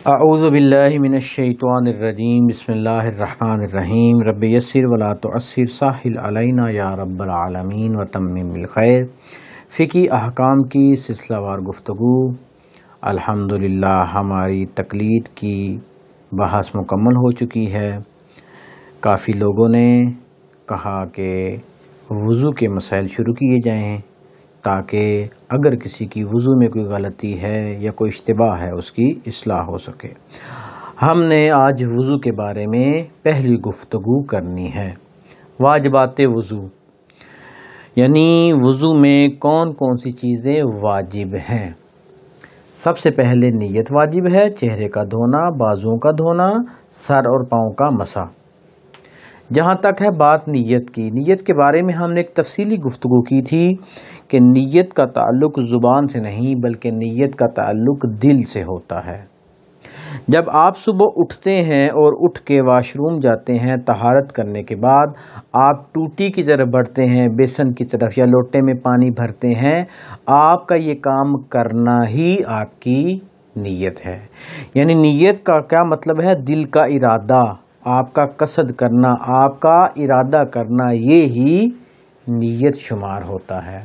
اعوذ باللہ من الشیطان الرجیم بسم اللہ الرحمن الرحیم رب یسر ولا تعسر سہل علینا یا رب العالمین وتمم بالخیر۔ فقہی احکام کی سلسلہ وار گفتگو، الحمدللہ ہماری تقلید کی بحث مکمل ہو چکی ہے۔ کافی لوگوں نے کہا کہ وضو کے مسائل شروع کیے جائیں تاکہ اگر کسی کی وضو میں کوئی غلطی ہے یا کوئی اشتباہ ہے اس کی اصلاح ہو سکے۔ ہم نے آج وضو کے بارے میں پہلی گفتگو کرنی ہے۔ واجبات وضو یعنی وضو میں کون کون سی چیزیں واجب ہیں۔ سب سے پہلے نیت واجب ہے، چہرے کا دھونا، بازوؤں کا دھونا، سر اور پاؤں کا مسح۔ جہاں تک ہے بات نیت کی، نیت کے بارے میں ہم نے ایک تفصیلی گفتگو کی تھی کہ نیت کا تعلق زبان سے نہیں بلکہ نیت کا تعلق دل سے ہوتا ہے۔ جب آپ صبح اٹھتے ہیں اور اٹھ کے واش روم جاتے ہیں، طہارت کرنے کے بعد آپ ٹوٹی کی طرف بڑھتے ہیں، بیسن کی طرف یا لوٹے میں پانی بھرتے ہیں، آپ کا یہ کام کرنا ہی آپ کی نیت ہے۔ یعنی نیت کا کیا مطلب ہے؟ دل کا ارادہ، آپ کا قصد کرنا، آپ کا ارادہ کرنا، یہ ہی نیت شمار ہوتا ہے۔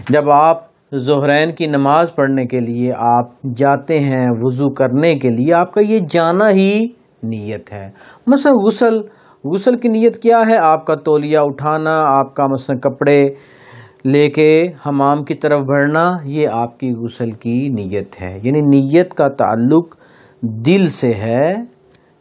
جب آپ ظہرین کی نماز پڑھنے کے لیے آپ جاتے ہیں، وضو کرنے کے لیے، آپ کا یہ جانا ہی نیت ہے۔ مثلا غسل کی نیت کیا ہے؟ آپ کا تولیہ اٹھانا، آپ کا مثلا کپڑے لے کے حمام کی طرف بڑھنا، یہ آپ کی غسل کی نیت ہے۔ یعنی نیت کا تعلق دل سے ہے،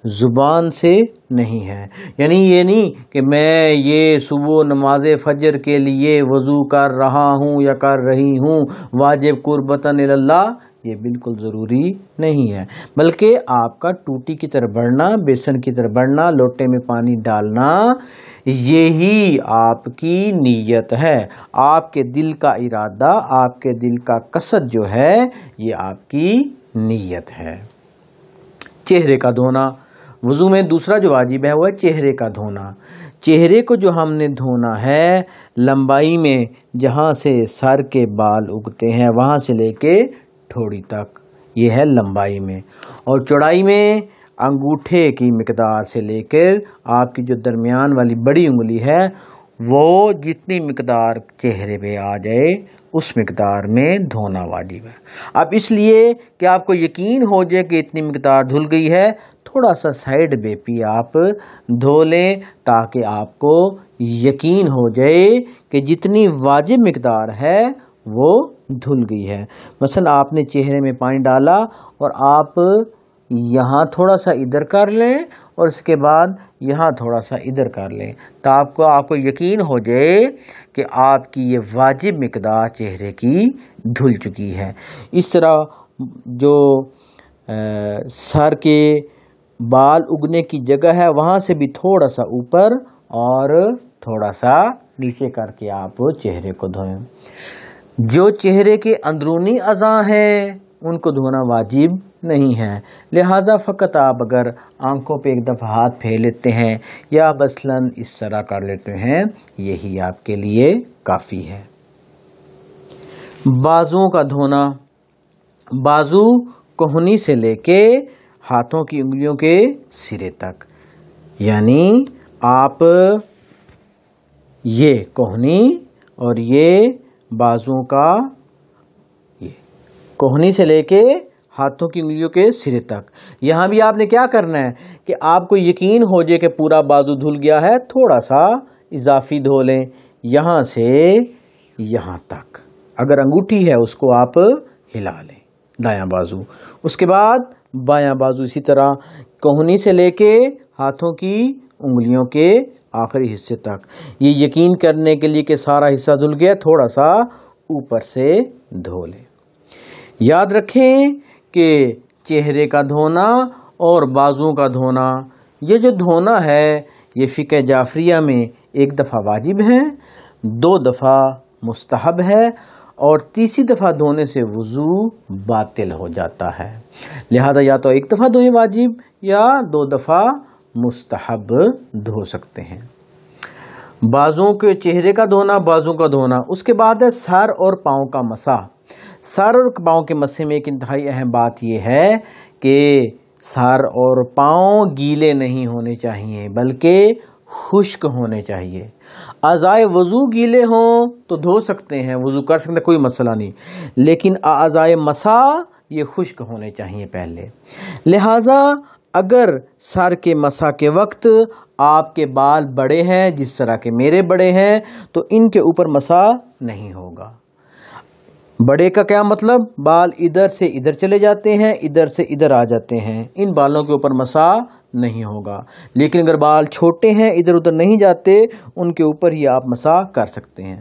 زبان سے نہیں ہے۔ یعنی یہ نہیں کہ میں یہ صبح نماز فجر کے لیے وضو کر رہا ہوں یا کر رہی ہوں واجب قربتاً اللہ، یہ بالکل ضروری نہیں ہے، بلکہ آپ کا ٹوٹی کی طرف بڑھنا، بیسن کی طرف بڑھنا، لوٹے میں پانی ڈالنا، یہی آپ کی نیت ہے۔ آپ کے دل کا ارادہ، آپ کے دل کا قصد جو ہے، یہ آپ کی نیت ہے۔ چہرے کا دھونا، وضو میں دوسرا جو واجب ہے وہ ہے چہرے کا دھونا۔ چہرے کو جو ہم نے دھونا ہے، لمبائی میں جہاں سے سر کے بال اگتے ہیں وہاں سے لے کے ٹھوڑی تک، یہ ہے لمبائی میں، اور چوڑائی میں انگوٹھے کی مقدار سے لے کر آپ کی جو درمیان والی بڑی انگلی ہے، وہ جتنی مقدار چہرے پہ آ جائے اس مقدار میں دھونا واجب ہے۔ اب اس لیے کہ آپ کو یقین ہو جائے کہ اتنی مقدار دھل گئی ہے، تھوڑا سا سائڈ بے پی آپ دھو لیں تاکہ آپ کو یقین ہو جائے کہ جتنی واجب مقدار ہے وہ دھل گئی ہے۔ مثلا آپ نے چہرے میں پانی ڈالا اور آپ یہاں تھوڑا سا ادھر کر لیں اور اس کے بعد یہاں تھوڑا سا ادھر کر لیں تو آپ کو یقین ہو جائے کہ آپ کی یہ واجب مقدار چہرے کی دھل چکی ہے۔ اس طرح جو سر کے بال اگنے کی جگہ ہے وہاں سے بھی تھوڑا سا اوپر اور تھوڑا سا نیچے کر کے آپ چہرے کو دھوئیں۔ جو چہرے کے اندرونی اعضاء ہیں ان کو دھونا واجب نہیں ہے، لہذا فقط آپ اگر آنکھوں پہ ایک دفعہ ہاتھ پھیر لیتے ہیں یا مثلاً اس طرح کر لیتے ہیں، یہی آپ کے لیے کافی ہے۔ بازوؤں کا دھونا، بازو کہنی سے لے کے ہاتھوں کی انگلیوں کے سرے تک، یعنی آپ یہ کہنی اور یہ بازوؤں کا، یہ کہنی سے لے کے ہاتھوں کی انگلیوں کے سرے تک، یہاں بھی آپ نے کیا کرنا ہے کہ آپ کو یقین ہو جائے کہ پورا بازو دھل گیا ہے، تھوڑا سا اضافی دھو لیں یہاں سے یہاں تک، اگر انگوٹھی ہے اس کو آپ ہلا لیں دایاں بازو، اس کے بعد بایاں بازو اسی طرح کہنی سے لے کے ہاتھوں کی انگلیوں کے آخری حصے تک، یہ یقین کرنے کے لیے کہ سارا حصہ دھل گیا، تھوڑا سا اوپر سے دھو لیں۔ یاد رکھیں کہ چہرے کا دھونا اور بازوؤں کا دھونا، یہ جو دھونا ہے یہ فقہ جعفریہ میں 1 دفعہ واجب ہے، 2 دفعہ مستحب ہے، اور تیسری دفعہ دھونے سے وضو باطل ہو جاتا ہے، لہذا یا تو 1 دفعہ دھوئیں واجب یا 2 دفعہ مستحب دھو سکتے ہیں۔ بازوؤں کے چہرے کا دھونا، بازوؤں کا دھونا، اس کے بعد ہے سر اور پاؤں کا مسح۔ سر اور پاؤں کے مسح میں ایک انتہائی اہم بات یہ ہے کہ سر اور پاؤں گیلے نہیں ہونے چاہیے بلکہ خشک ہونے چاہیے۔ اعضائے وضو گیلے ہوں تو دھو سکتے ہیں، وضو کر سکتے ہیں، کوئی مسئلہ نہیں، لیکن اعضائے مسح یہ خشک ہونے چاہیے پہلے۔ لہٰذا اگر سر کے مسح کے وقت آپ کے بال بڑے ہیں جس طرح کے میرے بڑے ہیں تو ان کے اوپر مسح نہیں ہوگا۔ بڑے کا کیا مطلب؟ بال ادھر سے ادھر چلے جاتے ہیں، ادھر سے ادھر آ جاتے ہیں، ان بالوں کے اوپر مسح نہیں ہوگا۔ لیکن اگر بال چھوٹے ہیں، ادھر ادھر نہیں جاتے، ان کے اوپر ہی آپ مسح کر سکتے ہیں۔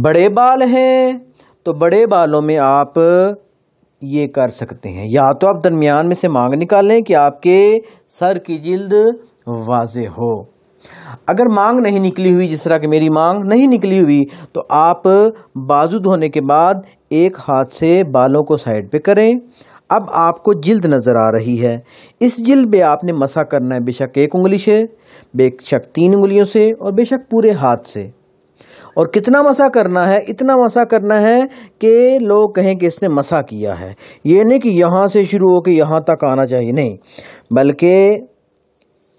بڑے بال ہیں تو بڑے بالوں میں آپ یہ کر سکتے ہیں، یا تو آپ درمیان میں سے مانگ نکالیں کہ آپ کے سر کی جلد واضح ہو۔ اگر مانگ نہیں نکلی ہوئی، جس طرح کہ میری مانگ نہیں نکلی ہوئی، تو آپ بازو دھونے کے بعد ایک ہاتھ سے بالوں کو سائڈ پہ کریں۔ اب آپ کو جلد نظر آ رہی ہے، اس جلد پہ آپ نے مسح کرنا ہے، بے شک ایک انگلی سے، بے شک 3 انگلیوں سے، اور بے شک پورے ہاتھ سے۔ اور کتنا مسح کرنا ہے؟ اتنا مسح کرنا ہے کہ لوگ کہیں کہ اس نے مسح کیا ہے۔ یہ نہیں کہ یہاں سے شروع ہو کے یہاں تک آنا چاہیے، نہیں، بلکہ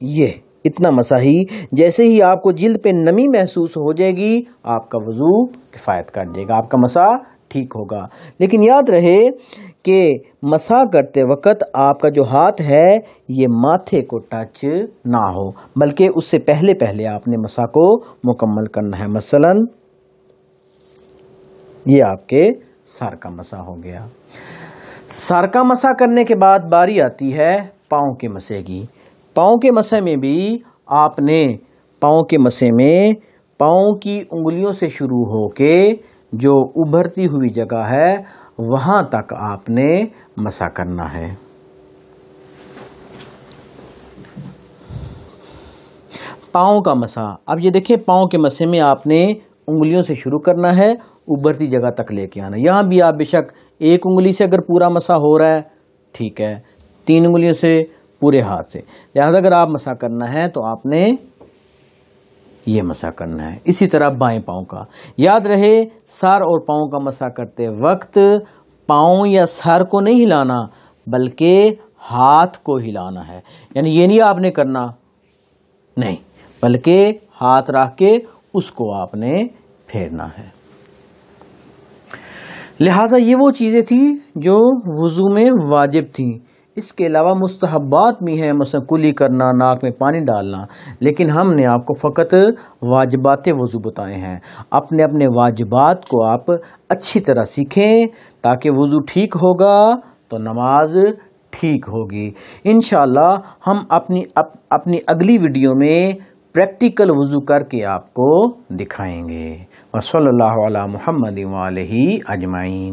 یہ اتنا مسح ہی، جیسے ہی آپ کو جلد پہ نمی محسوس ہو جائے گی آپ کا وضو کفایت کر جائے گا، آپ کا مسح ٹھیک ہوگا۔ لیکن یاد رہے کہ مسح کرتے وقت آپ کا جو ہاتھ ہے یہ ماتھے کو ٹچ نہ ہو، بلکہ اس سے پہلے پہلے آپ نے مسح کو مکمل کرنا ہے۔ مثلا یہ آپ کے سر کا مسح ہو گیا۔ سر کا مسح کرنے کے بعد باری آتی ہے پاؤں کے مسح کی۔ پاؤں کے مسح میں بھی آپ نے پاؤں کے مسح میں پاؤں کی انگلیوں سے شروع ہو کے جو ابھرتی ہوئی جگہ ہے وہاں تک آپ نے مسح کرنا ہے۔ پاؤں کا مسح، اب یہ دیکھیں پاؤں کے مسح میں آپ نے انگلیوں سے شروع کرنا ہے، ابھرتی جگہ تک لے کے آنا۔ یہاں بھی آپ بے شک ایک انگلی سے اگر پورا مسح ہو رہا ہے ٹھیک ہے، 3 انگلیوں سے، پورے ہاتھ سے، لہذا اگر آپ مسح کرنا ہے تو آپ نے یہ مسح کرنا ہے۔ اسی طرح بائیں پاؤں کا، یاد رہے سر اور پاؤں کا مسح کرتے وقت پاؤں یا سر کو نہیں ہلانا بلکہ ہاتھ کو ہلانا ہے، یعنی یہ نہیں آپ نے کرنا، نہیں، بلکہ ہاتھ رکھ کے اس کو آپ نے پھیرنا ہے۔ لہٰذا یہ وہ چیزیں تھیں جو وضو میں واجب تھیں۔ اس کے علاوہ مستحبات بھی ہیں، مثلا کلی کرنا، ناک میں پانی ڈالنا، لیکن ہم نے آپ کو فقط واجبات وضو بتائے ہیں۔ اپنے اپنے واجبات کو آپ اچھی طرح سیکھیں تاکہ وضو ٹھیک ہوگا تو نماز ٹھیک ہوگی۔ انشاءاللہ ہم اپنی اگلی ویڈیو میں پریکٹیکل وضو کر کے آپ کو دکھائیں گے۔ وصلی اللہ علی محمد وآلہ اجمعین۔